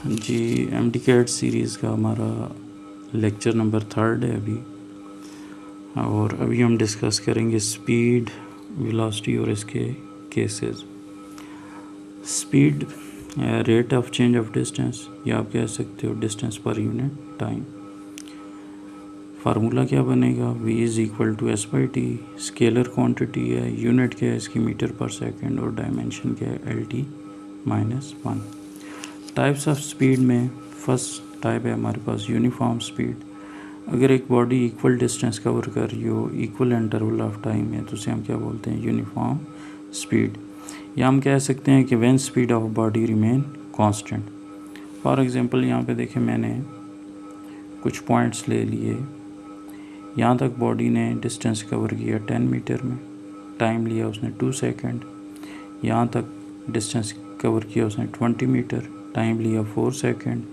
जी MDCAT series का हमारा lecture number 3 है अभी। और अभी हम डिस्कस करेंगे स्पीड, वेलोसिटी और इसके cases. Speed rate of change of distance, या आप कह सकते हो डिस्टेंस पर यूनिट टाइम। फार्मूला क्या बनेगा, v is equal to S by T. Scalar quantity है, यूनिट क्या है इसकी मीटर पर सेकंड, और डायमेंशन क्या है L T minus 1। Types of speed में फर्स्ट टाइप है हमारे पास यूनिफॉर्म स्पीड। अगर एक बॉडी इक्वल डिस्टेंस कवर कर रही हो इक्वल इंटरवल ऑफ टाइम में तो उसे हम क्या बोलते हैं, यूनिफॉर्म स्पीड। या हम कह सकते हैं कि when speed of body remain constant. For example यहाँ पे देखें, मैंने कुछ पॉइंट्स ले लिए। यहाँ तक बॉडी ने डिस्टेंस कवर किया 10 मीटर में, टाइम लिया उसने 2 सेकंड। यहाँ तक डिस्टेंस कवर किया उसने 20 मीटर, टाइम लिया 4 सेकंड।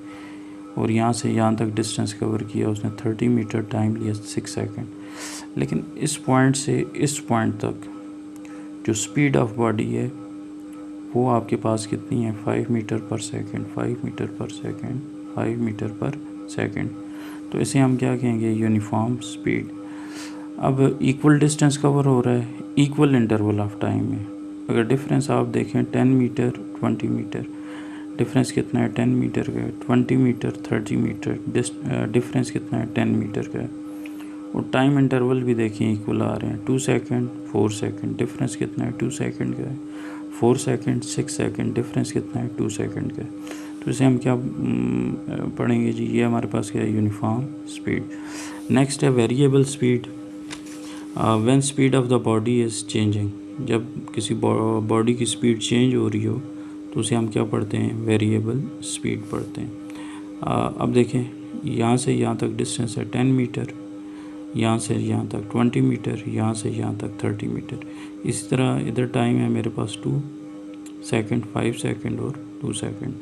और यहाँ से यहाँ तक डिस्टेंस कवर किया उसने 30 मीटर, टाइम लिया 6 सेकंड। लेकिन इस पॉइंट से इस पॉइंट तक जो स्पीड ऑफ बॉडी है वो आपके पास कितनी है, 5 मीटर पर सेकंड, 5 मीटर पर सेकंड, 5 मीटर पर सेकंड। तो इसे हम क्या कहेंगे, यूनिफॉर्म स्पीड। अब इक्वल डिस्टेंस कवर हो रहा है इक्वल इंटरवल ऑफ टाइम में। अगर डिफरेंस आप देखें 10 मीटर 20 मीटर, डिफरेंस कितना है 10 मीटर का है, 20 मीटर 30 मीटर, डिफरेंस कितना है 10 मीटर का है। और टाइम इंटरवल भी देखें इक्वल आ रहे हैं, 2 सेकंड 4 सेकंड, डिफरेंस कितना है 2 सेकंड का है, 4 सेकंड 6 सेकंड, डिफरेंस कितना है 2 सेकंड का है। तो इसे हम क्या पढ़ेंगे जी, ये हमारे पास क्या है, यूनिफॉर्म स्पीड। नेक्स्ट है variable speed. When speed of the body is changing, जब किसी बॉडी की स्पीड चेंज हो रही हो तो उसे हम क्या पढ़ते हैं, वेरिएबल स्पीड पढ़ते हैं। अब देखें, यहाँ से यहाँ तक डिस्टेंस है 10 मीटर, यहाँ से यहाँ तक 20 मीटर, यहाँ से यहाँ तक 30 मीटर। इसी तरह इधर टाइम है मेरे पास 2 सेकंड, 5 सेकंड और 2 सेकंड।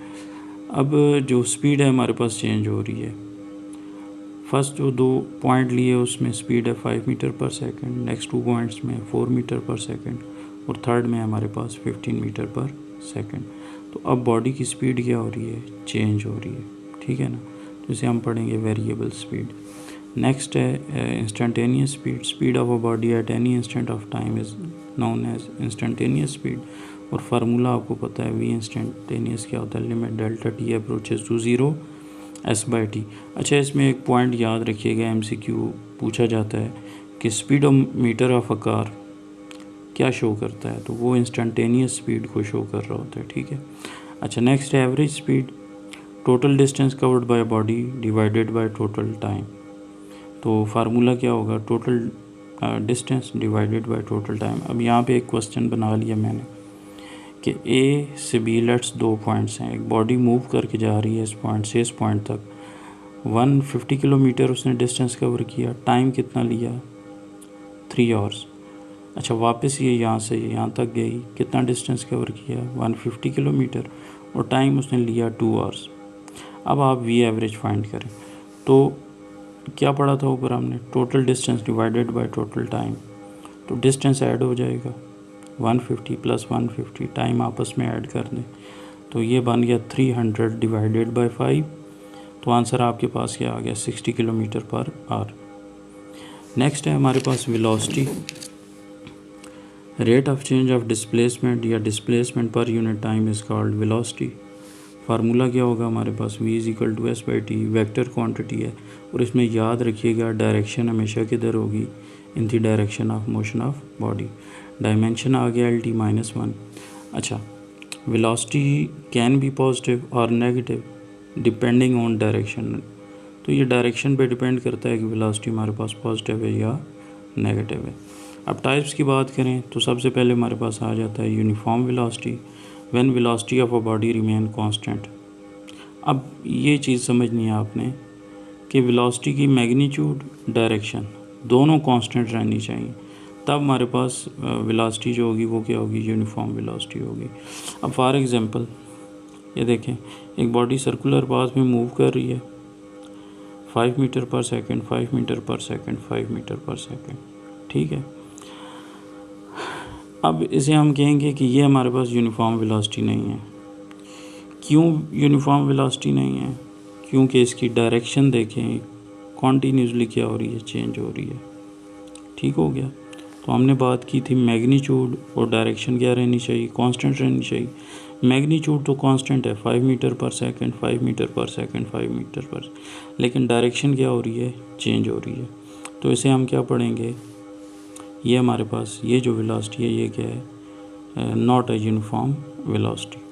अब जो स्पीड है हमारे पास चेंज हो रही है। फर्स्ट जो 2 पॉइंट लिए उसमें स्पीड है 5 मीटर पर सेकंड, नेक्स्ट 2 पॉइंट्स में 4 मीटर पर सेकंड, और थर्ड में हमारे पास 15 मीटर पर सेकंड। तो अब बॉडी की स्पीड क्या हो रही है, चेंज हो रही है, ठीक है ना। तो इसे हम पढ़ेंगे वेरिएबल स्पीड। नेक्स्ट है instantaneous speed. Speed of a body at any instant of time is known as instantaneous speed. और फार्मूला आपको पता है, वी इंस्टेंटेनियस क्या होता है, limit delta T approaches to 0 S by T. अच्छा, इसमें एक पॉइंट याद रखिएगा, एमसीक्यू पूछा जाता है कि स्पीडोमीटर ऑफ अ कार क्या शो करता है, तो वो इंस्टेंटेनियस स्पीड को शो कर रहा होता है, ठीक है। अच्छा, नेक्स्ट है average speed. Total distance covered by body divided by total time. तो फार्मूला क्या होगा, total distance divided by total time. अब यहाँ पे एक क्वेश्चन बना लिया मैंने कि ए से बी, लेट्स 2 पॉइंट्स हैं, एक बॉडी मूव करके जा रही है इस पॉइंट से इस पॉइंट तक, 150 किलोमीटर उसने डिस्टेंस कवर किया, टाइम कितना लिया 3 आवर्स। अच्छा, वापस ये यहाँ से यहाँ तक गई, कितना डिस्टेंस कवर किया 150 किलोमीटर, और टाइम उसने लिया 2 आवर्स। अब आप वी एवरेज फाइंड करें। तो क्या पढ़ा था ऊपर हमने, total distance divided by total time. तो डिस्टेंस ऐड हो जाएगा 150 प्लस 150, टाइम आपस में ऐड कर दें तो ये बन गया 300 डिवाइडेड बाय 5। तो आंसर आपके पास क्या आ गया, 60 किलोमीटर पर आवर। नेक्स्ट है हमारे पास velocity. Rate of change of displacement या displacement per unit time is called velocity. Formula क्या होगा हमारे पास, v is equal to S by T, vector quantity है। और इसमें याद रखिएगा डायरेक्शन हमेशा किधर होगी, in the direction of motion of body. Dimension आ गया एल टी माइनस 1। अच्छा, वेलोसिटी कैन बी पॉजिटिव और नेगेटिव डिपेंडिंग ऑन डायरेक्शन। तो ये डायरेक्शन पे डिपेंड करता है कि वेलोसिटी हमारे पास पॉजिटिव है या नेगेटिव है। अब टाइप्स की बात करें तो सबसे पहले हमारे पास आ जाता है uniform velocity, when velocity of a body remain constant. अब ये चीज़ समझनी है आपने कि वेलोसिटी की मैग्नीट्यूड, डायरेक्शन दोनों कांस्टेंट रहनी चाहिए, तब हमारे पास वेलोसिटी जो होगी वो क्या होगी, यूनिफॉर्म वेलोसिटी होगी। अब फॉर एग्जांपल ये देखें, एक बॉडी सर्कुलर पाथ में मूव कर रही है 5 मीटर पर सेकंड, 5 मीटर पर सेकंड, 5 मीटर पर सेकंड, ठीक है। अब इसे हम कहेंगे कि ये हमारे पास यूनिफॉर्म वेलोसिटी नहीं है। क्यों यूनिफॉर्म वेलोसिटी नहीं है? क्योंकि इसकी डायरेक्शन देखें कॉन्टीन्यूसली क्या हो रही है, चेंज हो रही है। ठीक हो गया। तो हमने बात की थी मैग्नीट्यूड और डायरेक्शन क्या रहनी चाहिए, कांस्टेंट रहनी चाहिए। मैग्नीट्यूड तो कांस्टेंट है 5 मीटर पर सेकंड, 5 मीटर पर सेकंड, 5 मीटर पर, लेकिन डायरेक्शन क्या हो रही है, चेंज हो रही है। तो इसे हम क्या पढ़ेंगे, ये हमारे पास ये जो वेलोसिटी है ये क्या है, नॉट अ यूनिफॉर्म वेलोसिटी।